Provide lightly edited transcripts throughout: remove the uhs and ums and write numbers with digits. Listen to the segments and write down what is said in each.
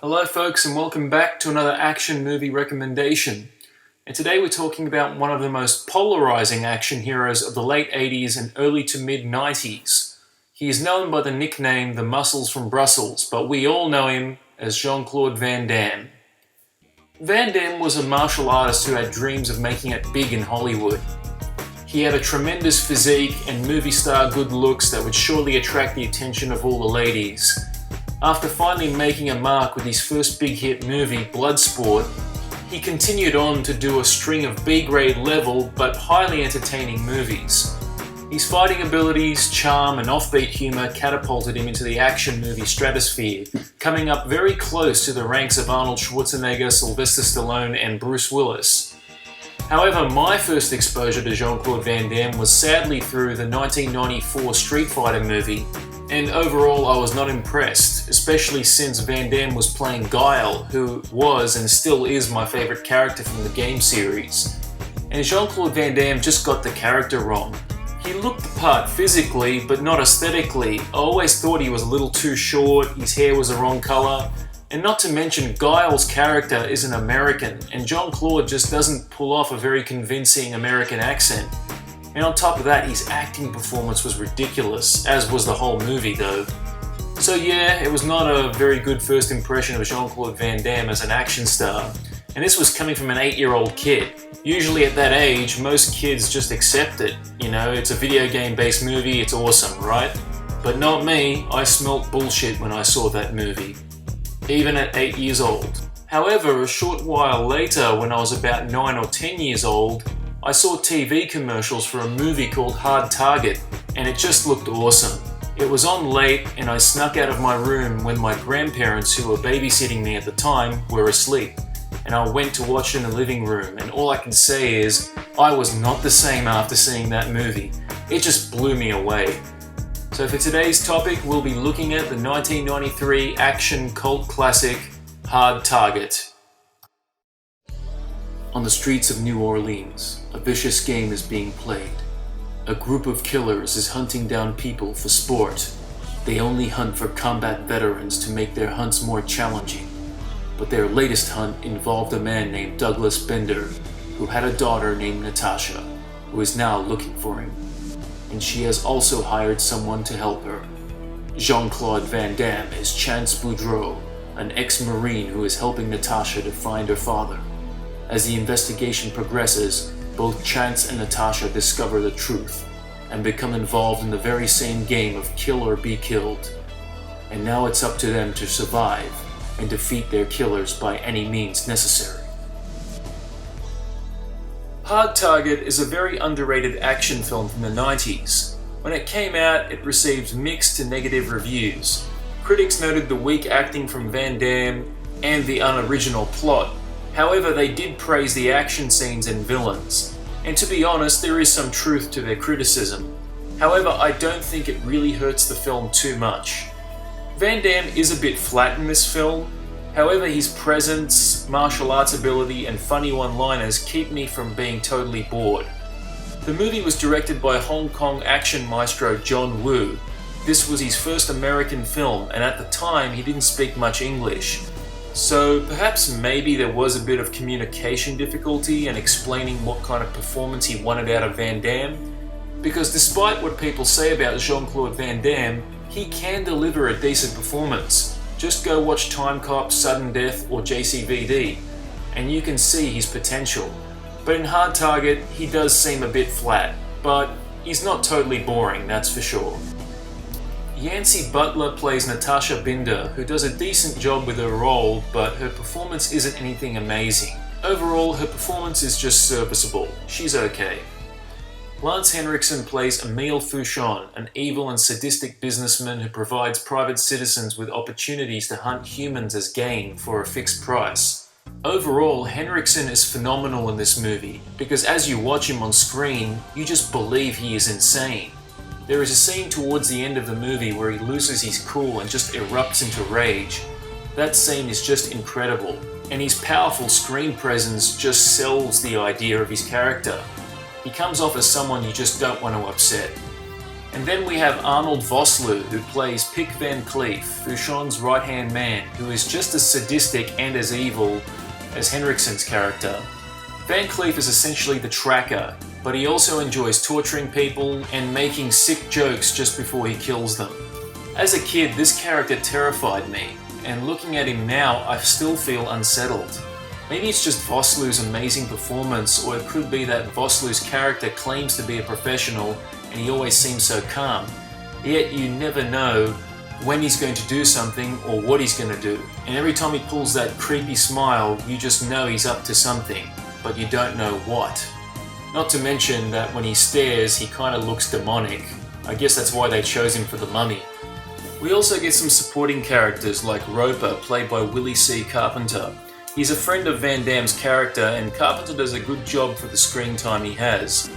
Hello folks and welcome back to another action movie recommendation. And today we're talking about one of the most polarizing action heroes of the late 80s and early to mid 90s. He is known by the nickname The Muscles from Brussels, but we all know him as Jean-Claude Van Damme. Van Damme was a martial artist who had dreams of making it big in Hollywood. He had a tremendous physique and movie star good looks that would surely attract the attention of all the ladies. After finally making a mark with his first big hit movie, Bloodsport, he continued on to do a string of B-grade level but highly entertaining movies. His fighting abilities, charm and offbeat humour catapulted him into the action movie stratosphere, coming up very close to the ranks of Arnold Schwarzenegger, Sylvester Stallone and Bruce Willis. However, my first exposure to Jean-Claude Van Damme was sadly through the 1994 Street Fighter movie, and overall I was not impressed, especially since Van Damme was playing Guile, who was and still is my favourite character from the game series. And Jean-Claude Van Damme just got the character wrong. He looked the part physically, but not aesthetically. I always thought he was a little too short, his hair was the wrong colour, and not to mention Guile's character is an American, and Jean-Claude just doesn't pull off a very convincing American accent. And on top of that, his acting performance was ridiculous, as was the whole movie though. So yeah, it was not a very good first impression of Jean-Claude Van Damme as an action star. And this was coming from an 8-year-old kid. Usually at that age, most kids just accept it. You know, it's a video game based movie, it's awesome, right? But not me, I smelt bullshit when I saw that movie. Even at 8 years old. However, a short while later, when I was about 9 or 10 years old, I saw TV commercials for a movie called Hard Target, and it just looked awesome. It was on late, and I snuck out of my room when my grandparents, who were babysitting me at the time, were asleep. And I went to watch it in the living room, and all I can say is, I was not the same after seeing that movie. It just blew me away. So for today's topic, we'll be looking at the 1993 action cult classic, Hard Target. On the streets of New Orleans, a vicious game is being played. A group of killers is hunting down people for sport. They only hunt for combat veterans to make their hunts more challenging. But their latest hunt involved a man named Douglas Bender, who had a daughter named Natasha, who is now looking for him. And she has also hired someone to help her. Jean-Claude Van Damme is Chance Boudreau, an ex-Marine who is helping Natasha to find her father. As the investigation progresses, both Chance and Natasha discover the truth and become involved in the very same game of kill or be killed. And now it's up to them to survive and defeat their killers by any means necessary. Hard Target is a very underrated action film from the 90s. When it came out, it received mixed to negative reviews. Critics noted the weak acting from Van Damme and the unoriginal plot. However, they did praise the action scenes and villains, and to be honest, there is some truth to their criticism. However, I don't think it really hurts the film too much. Van Damme is a bit flat in this film, however his presence, martial arts ability and funny one-liners keep me from being totally bored. The movie was directed by Hong Kong action maestro John Woo. This was his first American film, and at the time he didn't speak much English. So perhaps maybe there was a bit of communication difficulty in explaining what kind of performance he wanted out of Van Damme, because despite what people say about Jean-Claude Van Damme, he can deliver a decent performance. Just go watch Time Cop, Sudden Death or JCVD, and you can see his potential. But in Hard Target, he does seem a bit flat, but he's not totally boring, that's for sure. Yancy Butler plays Natasha Binder, who does a decent job with her role, but her performance isn't anything amazing. Overall, her performance is just serviceable. She's okay. Lance Henriksen plays Emile Fouchon, an evil and sadistic businessman who provides private citizens with opportunities to hunt humans as gain for a fixed price. Overall, Henriksen is phenomenal in this movie, because as you watch him on screen, you just believe he is insane. There is a scene towards the end of the movie where he loses his cool and just erupts into rage. That scene is just incredible, and his powerful screen presence just sells the idea of his character. He comes off as someone you just don't want to upset. And then we have Arnold Vosloo, who plays Pick Van Cleef, Fouchon's right-hand man, who is just as sadistic and as evil as Henriksen's character. Van Cleef is essentially the tracker, but he also enjoys torturing people and making sick jokes just before he kills them. As a kid, this character terrified me, and looking at him now, I still feel unsettled. Maybe it's just Vosloo's amazing performance, or it could be that Vosloo's character claims to be a professional and he always seems so calm. Yet you never know when he's going to do something or what he's going to do. And every time he pulls that creepy smile, you just know he's up to something, but you don't know what. Not to mention that when he stares, he kind of looks demonic. I guess that's why they chose him for the Mummy. We also get some supporting characters like Roper, played by Willie C. Carpenter. He's a friend of Van Damme's character, and Carpenter does a good job for the screen time he has.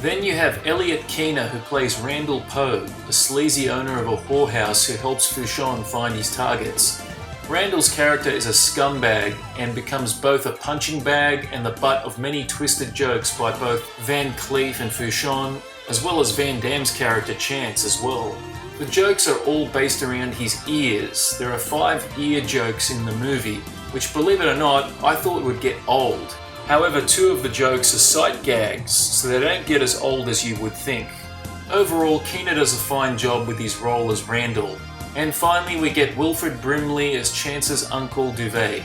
Then you have Elliot Keener, who plays Randall Poe, a sleazy owner of a whorehouse who helps Fouchon find his targets. Randall's character is a scumbag and becomes both a punching bag and the butt of many twisted jokes by both Van Cleef and Fouchon, as well as Van Damme's character Chance as well. The jokes are all based around his ears. There are 5 ear jokes in the movie, which, believe it or not, I thought would get old. However, 2 of the jokes are sight gags, so they don't get as old as you would think. Overall, Keener does a fine job with his role as Randall. And finally, we get Wilfred Brimley as Chance's Uncle Duvet.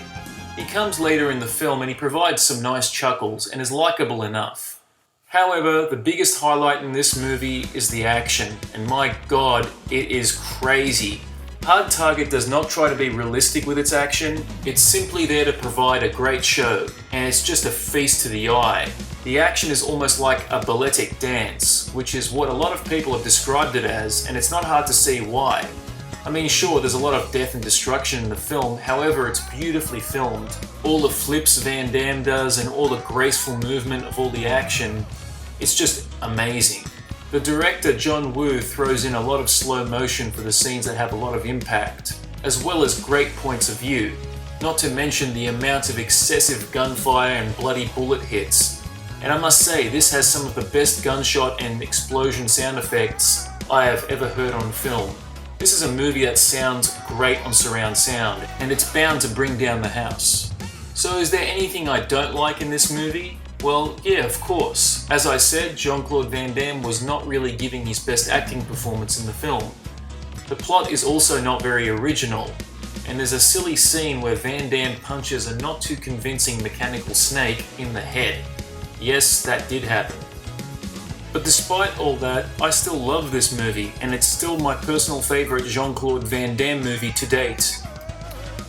He comes later in the film and he provides some nice chuckles and is likeable enough. However, the biggest highlight in this movie is the action, and my god, it is crazy. Hard Target does not try to be realistic with its action, it's simply there to provide a great show, and it's just a feast to the eye. The action is almost like a balletic dance, which is what a lot of people have described it as, and it's not hard to see why. I mean, sure, there's a lot of death and destruction in the film, however, it's beautifully filmed. All the flips Van Damme does and all the graceful movement of all the action, it's just amazing. The director, John Woo, throws in a lot of slow motion for the scenes that have a lot of impact, as well as great points of view, not to mention the amount of excessive gunfire and bloody bullet hits. And I must say, this has some of the best gunshot and explosion sound effects I have ever heard on film. This is a movie that sounds great on surround sound, and it's bound to bring down the house. So is there anything I don't like in this movie? Well, yeah, of course. As I said, Jean-Claude Van Damme was not really giving his best acting performance in the film. The plot is also not very original, and there's a silly scene where Van Damme punches a not too convincing mechanical snake in the head. Yes, that did happen. But despite all that, I still love this movie, and it's still my personal favourite Jean-Claude Van Damme movie to date.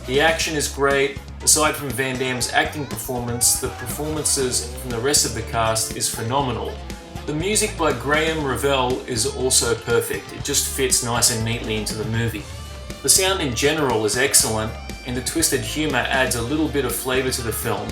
The action is great. Aside from Van Damme's acting performance, the performances from the rest of the cast is phenomenal. The music by Graham Revell is also perfect. It just fits nice and neatly into the movie. The sound in general is excellent, and the twisted humour adds a little bit of flavour to the film.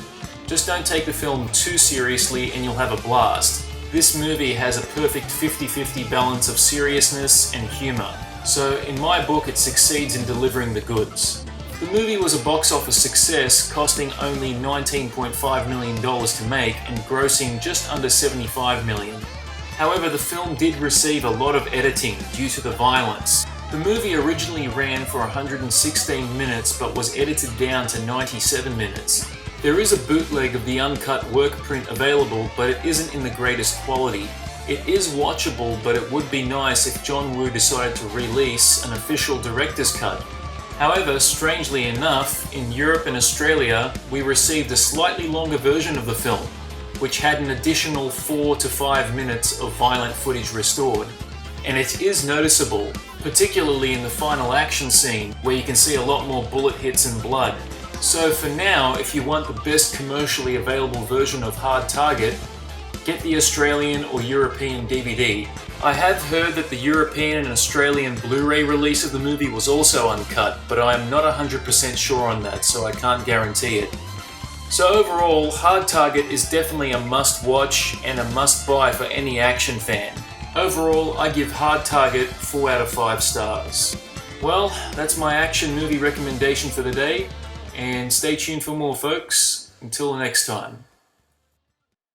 Just don't take the film too seriously and you'll have a blast. This movie has a perfect 50-50 balance of seriousness and humour, so in my book it succeeds in delivering the goods. The movie was a box office success, costing only $19.5 million to make and grossing just under $75 million. However, the film did receive a lot of editing due to the violence. The movie originally ran for 116 minutes but was edited down to 97 minutes. There is a bootleg of the uncut work print available, but it isn't in the greatest quality. It is watchable, but it would be nice if John Woo decided to release an official director's cut. However, strangely enough, in Europe and Australia, we received a slightly longer version of the film, which had an additional 4 to 5 minutes of violent footage restored. And it is noticeable, particularly in the final action scene, where you can see a lot more bullet hits and blood. So for now, if you want the best commercially available version of Hard Target, get the Australian or European DVD. I have heard that the European and Australian Blu-ray release of the movie was also uncut, but I am not 100% sure on that, so I can't guarantee it. So overall, Hard Target is definitely a must-watch and a must-buy for any action fan. Overall, I give Hard Target 4 out of 5 stars. Well, that's my action movie recommendation for the day. And stay tuned for more, folks. Until the next time.